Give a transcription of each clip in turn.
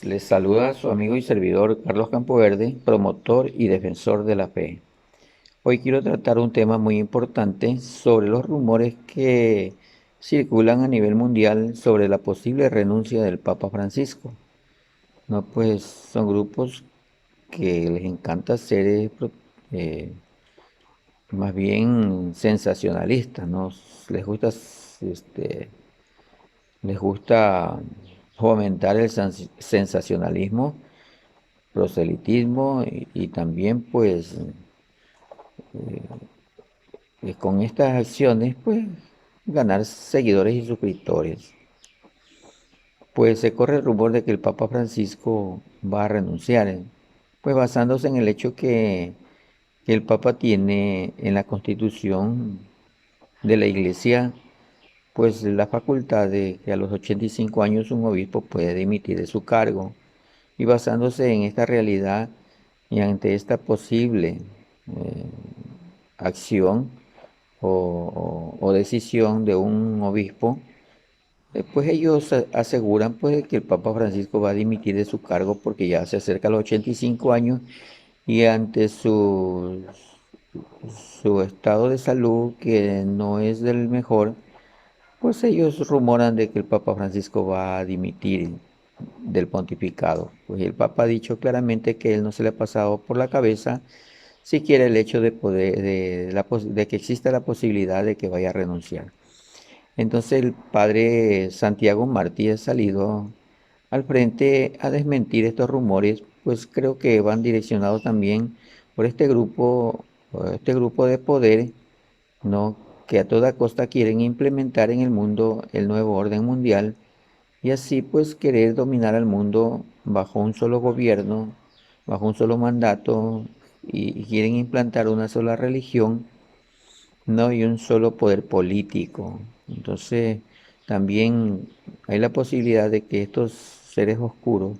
Les saluda su amigo y servidor Carlos Campoverde, promotor y defensor de la fe. Hoy quiero tratar un tema muy importante sobre los rumores que circulan a nivel mundial sobre la posible renuncia del Papa Francisco. No, pues son grupos que les encanta ser más bien sensacionalistas, ¿no? Les gusta, este, les gusta fomentar el sensacionalismo, proselitismo y también pues con estas acciones pues ganar seguidores y suscriptores. Pues se corre el rumor de que el Papa Francisco va a renunciar, pues basándose en el hecho que el Papa tiene en la Constitución de la Iglesia pues la facultad de que a los 85 años un obispo puede dimitir de su cargo. Y basándose en esta realidad y ante esta posible eh, acción o decisión de un obispo, pues ellos aseguran pues que el Papa Francisco va a dimitir de su cargo porque ya se acerca a los 85 años y ante su estado de salud que no es del mejor, pues ellos rumoran de que el Papa Francisco va a dimitir del pontificado. Pues el Papa ha dicho claramente que él no se le ha pasado por la cabeza siquiera el hecho de poder, de que exista la posibilidad de que vaya a renunciar. Entonces el padre Santiago Martí ha salido al frente a desmentir estos rumores, pues creo que van direccionados también por este grupo de poder, ¿no? Que a toda costa quieren implementar en el mundo el nuevo orden mundial y así pues querer dominar al mundo bajo un solo gobierno, bajo un solo mandato y quieren implantar una sola religión, no y un solo poder político. Entonces también hay la posibilidad de que estos seres oscuros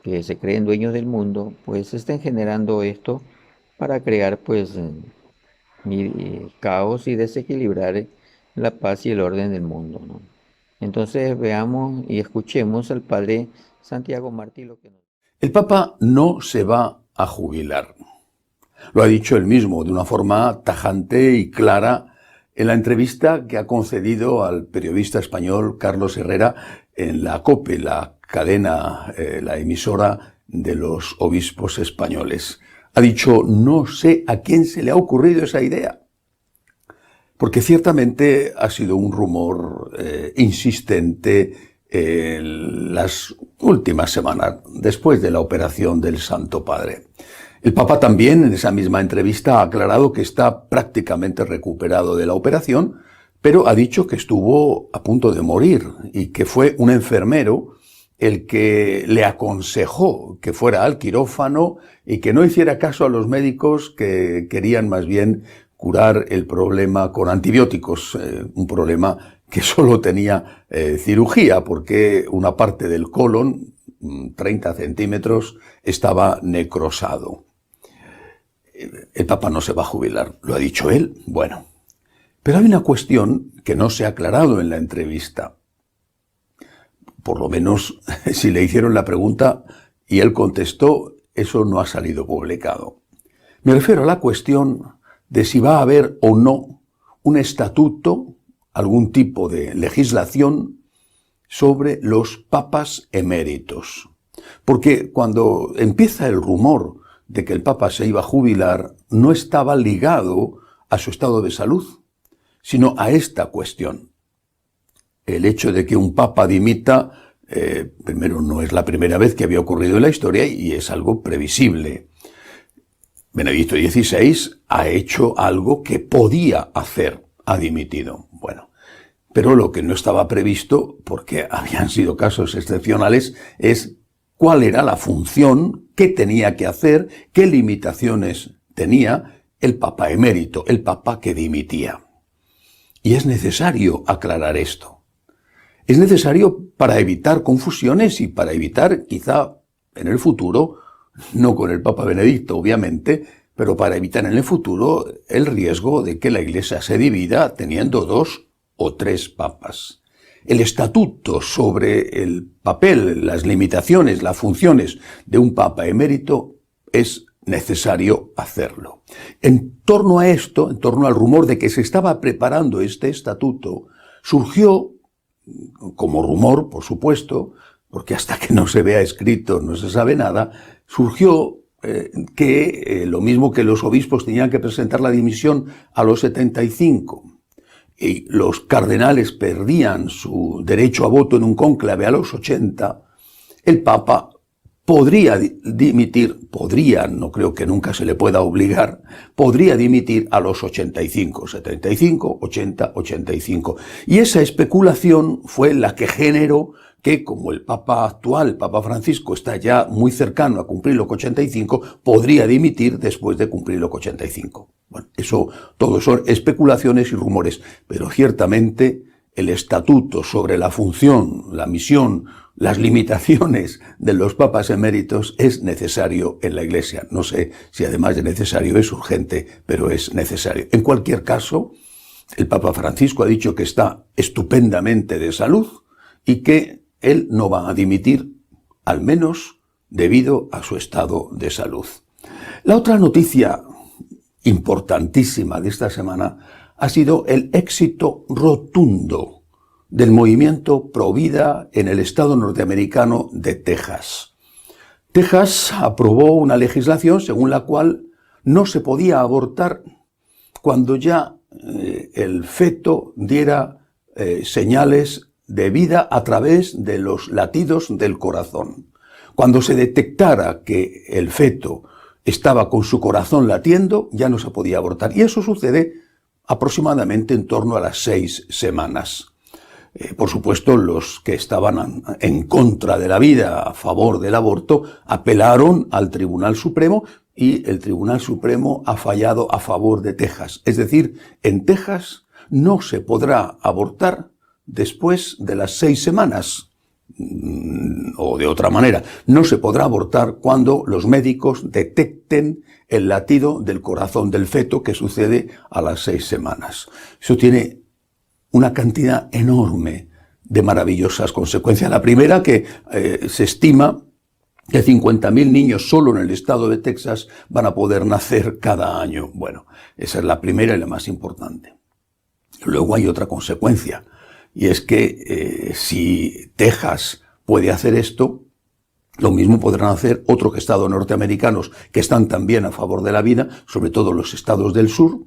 que se creen dueños del mundo pues estén generando esto para crear pues caos y desequilibrar la paz y el orden del mundo, ¿no? Entonces veamos y escuchemos al padre Santiago Martí lo que nos... El Papa no se va a jubilar. Lo ha dicho él mismo de una forma tajante y clara en la entrevista que ha concedido al periodista español Carlos Herrera en la COPE, la cadena, la emisora de los obispos españoles. Ha dicho, no sé a quién se le ha ocurrido esa idea. Porque ciertamente ha sido un rumor insistente en las últimas semanas, después de la operación del Santo Padre. El Papa también, en esa misma entrevista, ha aclarado que está prácticamente recuperado de la operación, pero ha dicho que estuvo a punto de morir y que fue un enfermero el que le aconsejó que fuera al quirófano y que no hiciera caso a los médicos que querían más bien curar el problema con antibióticos, un problema que solo tenía cirugía, porque una parte del colon, 30 centímetros, estaba necrosado. El Papa no se va a jubilar, lo ha dicho él, bueno. Pero hay una cuestión que no se ha aclarado en la entrevista. Por lo menos, si le hicieron la pregunta y él contestó, eso no ha salido publicado. Me refiero a la cuestión de si va a haber o no un estatuto, algún tipo de legislación sobre los papas eméritos. Porque cuando empieza el rumor de que el Papa se iba a jubilar, no estaba ligado a su estado de salud, sino a esta cuestión. El hecho de que un Papa dimita, primero, no es la primera vez que había ocurrido en la historia y es algo previsible. Benedicto XVI ha hecho algo que podía hacer, ha dimitido. Bueno, pero lo que no estaba previsto, porque habían sido casos excepcionales, es cuál era la función, qué tenía que hacer, qué limitaciones tenía el Papa emérito, el Papa que dimitía. Y es necesario aclarar esto. Es necesario para evitar confusiones y para evitar, quizá en el futuro, no con el Papa Benedicto, obviamente, pero para evitar en el futuro el riesgo de que la Iglesia se divida teniendo 2 o 3 papas. el estatuto sobre el papel, las limitaciones, las funciones de un papa emérito, es necesario hacerlo. En torno a esto, en torno al rumor de que se estaba preparando este estatuto, surgió, como rumor, por supuesto, porque hasta que no se vea escrito no se sabe nada, surgió que lo mismo que los obispos tenían que presentar la dimisión a los 75 y los cardenales perdían su derecho a voto en un cónclave a los 80, el Papa podría dimitir, no creo que nunca se le pueda obligar, podría dimitir a los 85, 75, 80, 85. Y esa especulación fue la que generó que, como el Papa actual, el Papa Francisco, está ya muy cercano a cumplir los 85, podría dimitir después de cumplir los 85. Bueno, eso, todo son especulaciones y rumores, pero ciertamente el estatuto sobre la función, la misión, las limitaciones de los papas eméritos es necesario en la Iglesia. No sé si además de necesario es urgente, pero es necesario. En cualquier caso, el Papa Francisco ha dicho que está estupendamente de salud y que él no va a dimitir, al menos debido a su estado de salud. La otra noticia importantísima de esta semana ha sido el éxito rotundo del movimiento Pro Vida en el estado norteamericano de Texas. Texas aprobó una legislación según la cual no se podía abortar cuando ya el feto diera señales de vida a través de los latidos del corazón. Cuando se detectara que el feto estaba con su corazón latiendo, ya no se podía abortar. Y eso sucede aproximadamente en torno a las 6 semanas. Por supuesto, los que estaban en contra de la vida, a favor del aborto, apelaron al Tribunal Supremo y el Tribunal Supremo ha fallado a favor de Texas. Es decir, en Texas no se podrá abortar después de las 6 semanas. O de otra manera, no se podrá abortar cuando los médicos detecten el latido del corazón del feto, que sucede a las 6 semanas. Eso tiene una cantidad enorme de maravillosas consecuencias. La primera, que se estima que 50.000 niños solo en el estado de Texas van a poder nacer cada año. Bueno, esa es la primera y la más importante. Luego hay otra consecuencia, y es que si Texas puede hacer esto, lo mismo podrán hacer otros estados norteamericanos que están también a favor de la vida, sobre todo los estados del sur,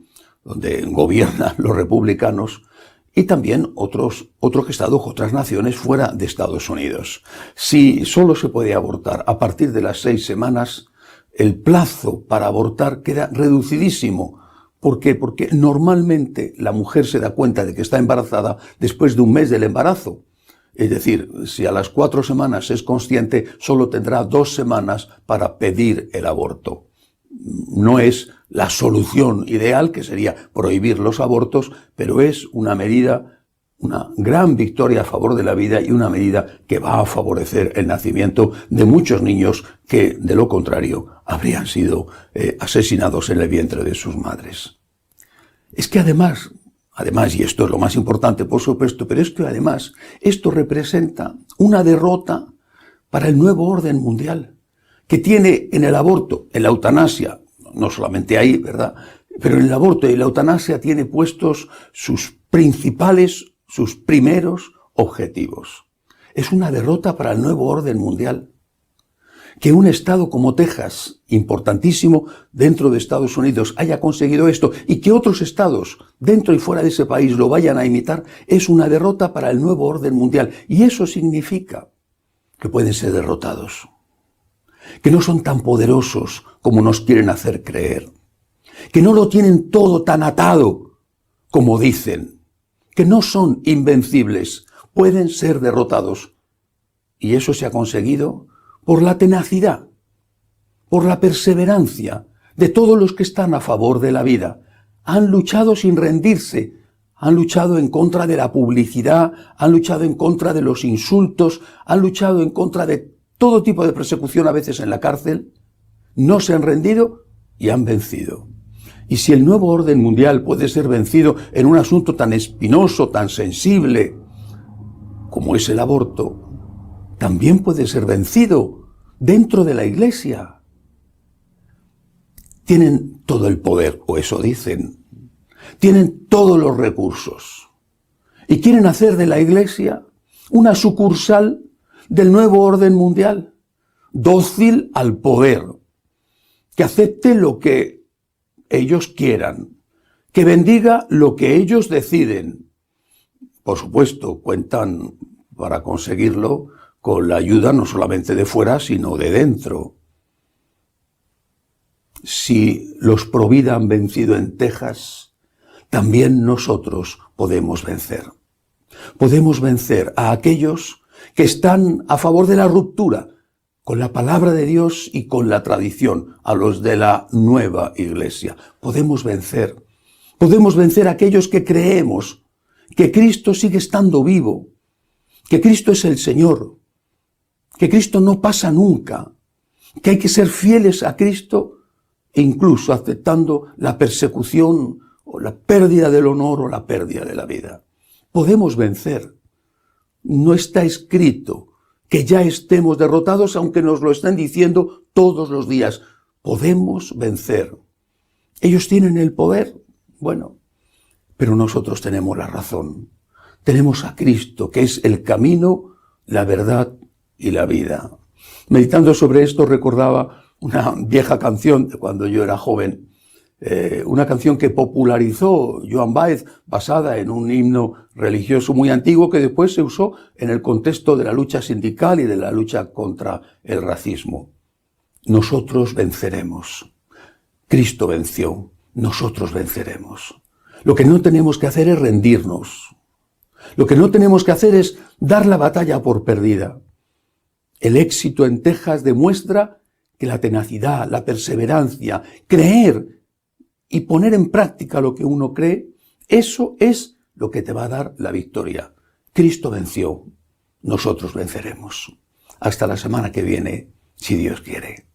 donde gobiernan los republicanos, y también otros estados, otras naciones fuera de Estados Unidos. Si solo se puede abortar a partir de las 6 semanas, el plazo para abortar queda reducidísimo. ¿Por qué? Porque normalmente la mujer se da cuenta de que está embarazada después de un mes del embarazo. Es decir, si a las 4 semanas es consciente, solo tendrá 2 semanas para pedir el aborto. No es la solución ideal, que sería prohibir los abortos, pero es una medida, una gran victoria a favor de la vida y una medida que va a favorecer el nacimiento de muchos niños que, de lo contrario, habrían sido asesinados en el vientre de sus madres. Es que además, y esto es lo más importante, por supuesto, pero es que además esto representa una derrota para el nuevo orden mundial, que tiene en el aborto, en la eutanasia, no solamente ahí, ¿verdad?, pero en el aborto y la eutanasia tiene puestos sus primeros objetivos. Es una derrota para el nuevo orden mundial. Que un estado como Texas, importantísimo dentro de Estados Unidos, haya conseguido esto y que otros estados dentro y fuera de ese país lo vayan a imitar, es una derrota para el nuevo orden mundial. Y eso significa que pueden ser derrotados, que no son tan poderosos como nos quieren hacer creer, que no lo tienen todo tan atado como dicen, que no son invencibles, pueden ser derrotados. Y eso se ha conseguido por la tenacidad, por la perseverancia de todos los que están a favor de la vida. Han luchado sin rendirse, han luchado en contra de la publicidad, han luchado en contra de los insultos, han luchado en contra de todo tipo de persecución, a veces en la cárcel, no se han rendido y han vencido. Y si el nuevo orden mundial puede ser vencido en un asunto tan espinoso, tan sensible, como es el aborto, también puede ser vencido dentro de la Iglesia. Tienen todo el poder, o eso dicen. Tienen todos los recursos. Y quieren hacer de la Iglesia una sucursal del nuevo orden mundial, dócil al poder, que acepte lo que ellos quieran, que bendiga lo que ellos deciden. Por supuesto, cuentan para conseguirlo con la ayuda no solamente de fuera, sino de dentro. Si los pro vida han vencido en Texas, también nosotros podemos vencer. Podemos vencer a aquellos que están a favor de la ruptura con la palabra de Dios y con la tradición, a los de la nueva Iglesia. Podemos vencer a aquellos que creemos que Cristo sigue estando vivo, que Cristo es el Señor, que Cristo no pasa nunca, que hay que ser fieles a Cristo, incluso aceptando la persecución o la pérdida del honor o la pérdida de la vida. Podemos vencer. No está escrito que ya estemos derrotados, aunque nos lo estén diciendo todos los días. Podemos vencer. Ellos tienen el poder, bueno, pero nosotros tenemos la razón. Tenemos a Cristo, que es el camino, la verdad y la vida. Meditando sobre esto recordaba una vieja canción de cuando yo era joven, una canción que popularizó Joan Baez, basada en un himno religioso muy antiguo que después se usó en el contexto de la lucha sindical y de la lucha contra el racismo. Nosotros venceremos. Cristo venció. Nosotros venceremos. Lo que no tenemos que hacer es rendirnos. Lo que no tenemos que hacer es dar la batalla por perdida. El éxito en Texas demuestra que la tenacidad, la perseverancia, creer y poner en práctica lo que uno cree, eso es lo que te va a dar la victoria. Cristo venció, nosotros venceremos. Hasta la semana que viene, si Dios quiere.